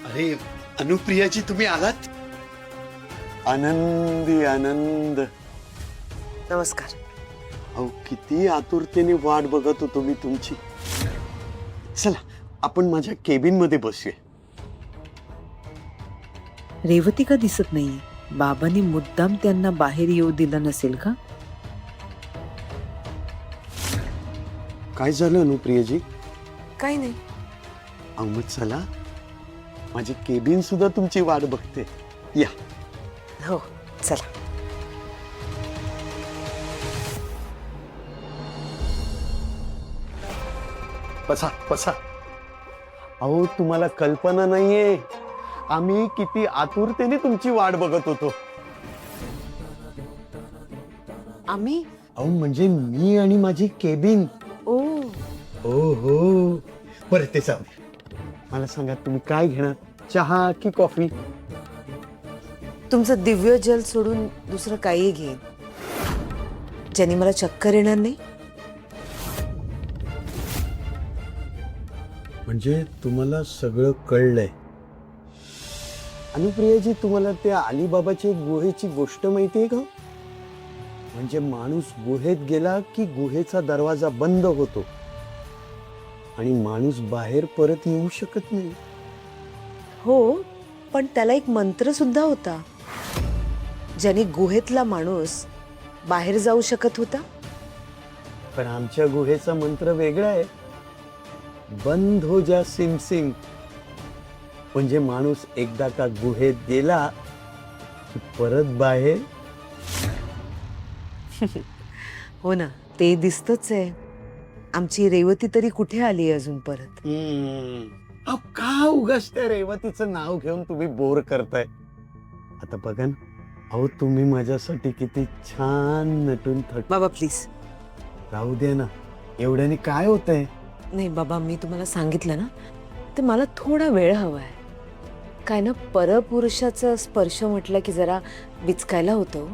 अरे अनुप्रियाजी, तुम्ही आलात? आनंदी आनंद. नमस्कार. अहो किती आतुरतेने वाट बघत होतो मी तुमची. चला आपण माझ्या केबिन मध्ये बसूया. रेवती का दिसत नाहीये? बाबांनी मुद्दाम त्यांना बाहेर येऊ दिलं नसेल का? काय झालं अनुप्रियाजी? काही नाही. अहो मग चला, माझी केबिन सुद्धा तुमची वाट बघते. या. हो चला. बसा बसा. अहो तुम्हाला कल्पना नाहीये, आम्ही किती आतुरतेने तुमची वाट बघत होतो. आम्ही? अहो म्हणजे मी आणि माझी केबिन. ओ हो बरं ते जाऊ दे. मला सांगा तुम्ही काय घेणार, चहा की कॉफी? तुमचं दिव्य जल सोडून दुसरं काही घेईन, ज्याने मला चक्कर येणार नाही. म्हणजे तुम्हाला सगळं कळलंय. अनुप्रियाजी, तुम्हाला त्या अलीबाबाच्या गुहेची गोष्ट माहितीये का? म्हणजे माणूस गुहेत गेला की गुहेचा दरवाजा बंद होतो आणि माणूस बाहेर परत येऊ शकत नाही. हो, पण त्याला एक मंत्र सुद्धा होता, ज्याने गुहेतला माणूस बाहेर जाऊ शकत होता. पण आमच्या गुहेचा मंत्र वेगळा आहे. बंद हो जा सिम सिम. म्हणजे माणूस एकदा का गुहेत गेला की परत बाहेर. हो ना, ते दिसतच आहे. आमची रेवती तरी कुठे आली अजून परत? अहो का उगाच त्या रेवतीचं नाव घेऊन तुम्ही बोर करताय? आता बघा ना, अहो तुम्ही माझ्यासाठी किती छान नटून बाबा प्लीज. राहू दे ना, एवढ्याने काय होतंय? नाही बाबा, मी तुम्हाला सांगितलं ना, ते मला थोडा वेळ हवाय. काय ना, परपुरुषाचा स्पर्श म्हटलं की जरा बिचकायला होतं.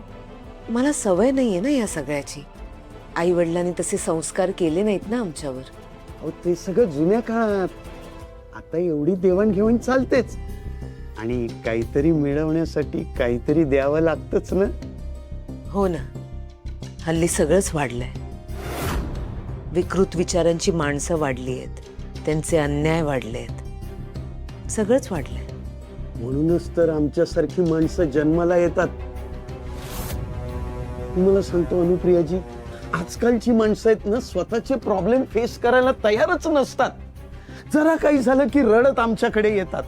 मला सवय नाहीये ना या सगळ्याची. आई वडिलांनी तसे संस्कार केले नाहीत ना आमच्यावर. अहो ते सगळं जुन्या काळात. आता एवढी देवाणघेवाण चालतेच, आणि काहीतरी मिळवण्यासाठी काहीतरी द्यावं लागतच ना. हो ना, हल्ली सगळंच वाढलंय. विकृत विचारांची माणसं वाढली आहेत, त्यांचे अन्याय वाढले आहेत, सगळंच वाढलंय. म्हणूनच तर आमच्यासारखी माणसं जन्माला येतात. तुम्हाला सांगतो अनुप्रियाजी, आजकालची माणसं आहेत ना, स्वतःचे प्रॉब्लेम फेस करायला तयारच नसतात. जरा काही झालं की रडत आमच्याकडे येतात,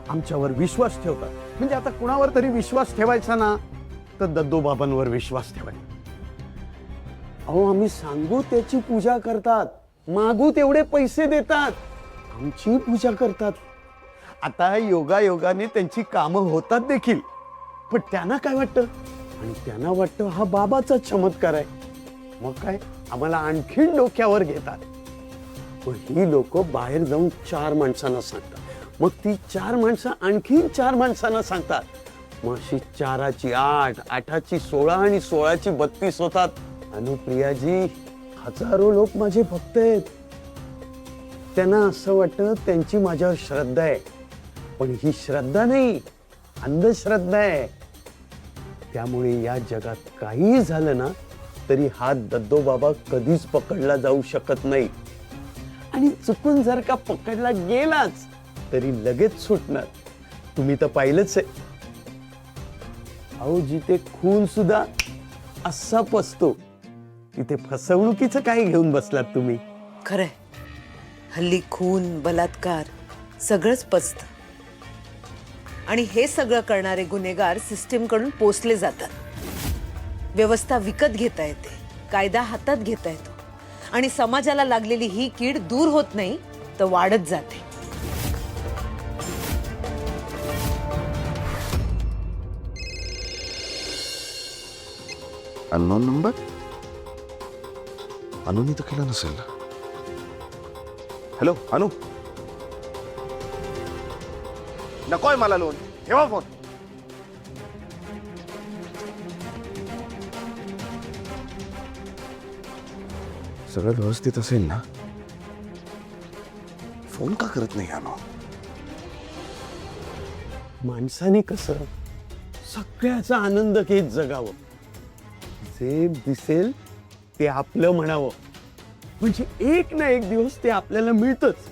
आमच्यावर विश्वास ठेवतात. म्हणजे आता कुणावर तरी विश्वास ठेवायचा ना, तर दद्दोबाबांवर विश्वास ठेवायचा. अहो आम्ही सांगू त्याची पूजा करतात, मागू तेवढे पैसे देतात, आमची पूजा करतात. आता योगायोगाने त्यांची कामं होतात देखील. पण त्यांना काय वाटतं? आणि त्यांना वाटतं हा बाबाचा चमत्कार आहे. मग काय, आम्हाला आणखीन डोक्यावर घेतात. मग ही लोक बाहेर जाऊन 4 माणसांना सांगतात, मग ती 4 माणसं आणखीन 4 माणसांना सांगतात. मग अशी 4ची 8, 8ची 16 आणि 16ची 32 होतात. अनुप्रियाजी, हजारो लोक माझे भक्त आहेत. त्यांना असं वाटतं त्यांची माझ्यावर श्रद्धा आहे, पण ही श्रद्धा नाही, अंधश्रद्धा आहे. त्यामुळे या जगात काही झालं ना, तरी हा दद्दोबाबा कधीच पकडला जाऊ शकत नाही. आणि चुकून जर का पकडला गेलाच तरी लगेच सुटणार. तुम्ही तर पाहिलंच आहे. अहो जिथे खून सुद्धा असा पसतो, तिथे फसवणुकीचं काय घेऊन बसलात तुम्ही? खरंय, हल्ली खून, बलात्कार सगळंच पचतं. आणि हे सगळं करणारे गुन्हेगार सिस्टीमकडून पोसले जातात. व्यवस्था विकत घेता येते, कायदा हातात घेता येतो, आणि समाजाला लागलेली ही कीड दूर होत नाही तर वाढत जाते. Unknown number. अनुनी तर केला नसेल. हॅलो अनु. नकोय मला लोन, ठेवा फोन. सगळं व्यवस्थित असेल ना? फोन का करत नाही अनु? माणसाने कसं सगळ्याचा आनंद घेत जगावं, जे दिसेल ते आपलं म्हणावं, म्हणजे एक ना एक दिवस ते आपल्याला मिळतच.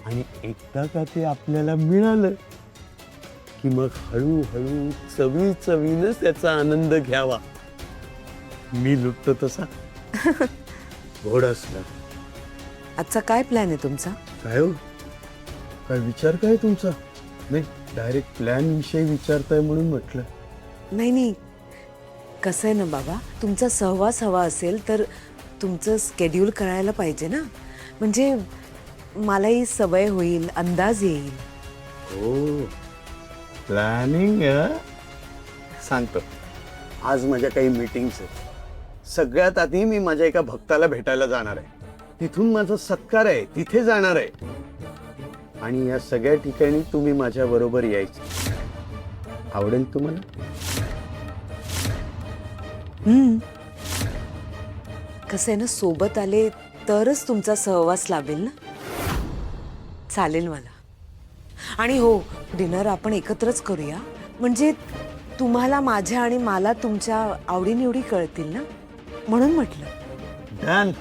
आणि एकदा का ते आपल्याला मिळालं की मग हळूहळू चवी चवीनच त्याचा आनंद घ्यावा. मी लुटतो तसा गोड असला. आजचा काय प्लॅन आहे तुमचा? काय हो, काय विचार काय तुमचा? नाही, डायरेक्ट प्लॅन विषयी विचारताय म्हणून म्हटलं. नाही, कसं आहे ना बाबा, तुमचा सहवास हवा असेल तर तुमचं स्केड्यूल करायला पाहिजे ना, म्हणजे मलाही सवय होईल, अंदाज येईल. हो, प्लॅनिंग सांगतो. आज माझ्या काही मीटिंग्स आहेत. सगळ्यात आधी मी माझ्या एका भक्ताला भेटायला जाणार आहे. तिथून माझा सत्कार आहे, तिथे जाणार आहे. आणि या सगळ्या ठिकाणी तुम्ही माझ्या बरोबर यायचं. आवडेल तुम्हाला? कसं आहे ना, सोबत आले तरच तुमचा सहवास लाभेल ना. चालेल मला. आणि हो, डिनर आपण एकत्रच करूया, म्हणजे तुम्हाला माझ्या आणि मला तुमच्या आवडीनिवडी कळतील ना, म्हणून म्हटलं. डन.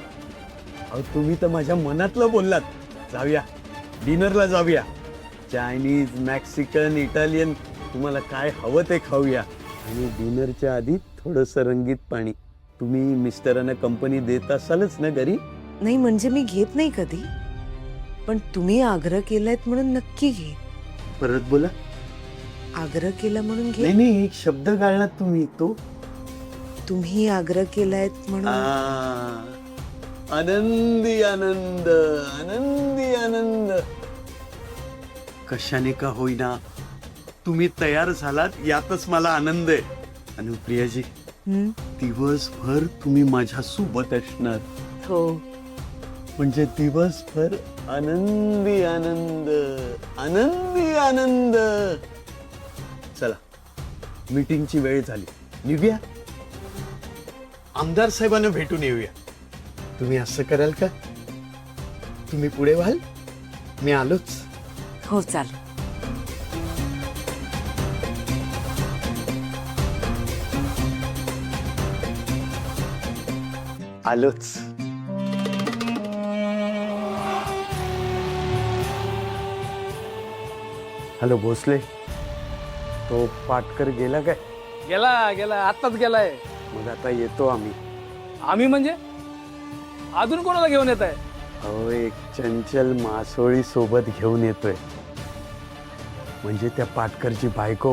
अहो, तुम्ही तर माझ्या मनातलं बोललात. जाऊया, डिनरला जाऊया. चायनीज, मॅक्सिकन, इटालियन, तुम्हाला काय हवं ते खाऊया. आणि डिनरच्या आधी थोडंसं रंगीत पाणी. तुम्ही मिस्टरांना कंपनी देत असालच ना घरी? नाही, म्हणजे मी घेत नाही कधी, पण तुम्ही आग्रह केलायत म्हणून नक्की घे. परत बोला. आग्रह केला म्हणून घे. नाही नाही, एक शब्द गाळलात तुम्ही तो. तुम्ही आग्रह केलायत म्हणून. आनंदी आनंद, आनंदी आनंद. कशाने का होईना तुम्ही तयार झालात यातच मला आनंद आहे. अनुप्रियाजी, दिवसभर तुम्ही माझ्या सोबत असणार. हो, म्हणजे दिवसभर आनंदी आनंद, आनंदी आनंद. चला, मीटिंगची वेळ झाली, निघूया. आमदार साहेबांना भेटून येऊया. तुम्ही असं कराल का? तुम्ही पुढे व्हाल, मी आलोच. हो, चाल. आलोच. हॅलो भोसले, तो पाटकर गेला काय? गेला आत्ताच गेलाय. मग आता येतो आम्ही. आम्ही म्हणजे अजून कोणाला घेऊन येत आहे? अहो, एक चंचल मासोळी सोबत घेऊन येतोय. म्हणजे त्या पाटकरची बायको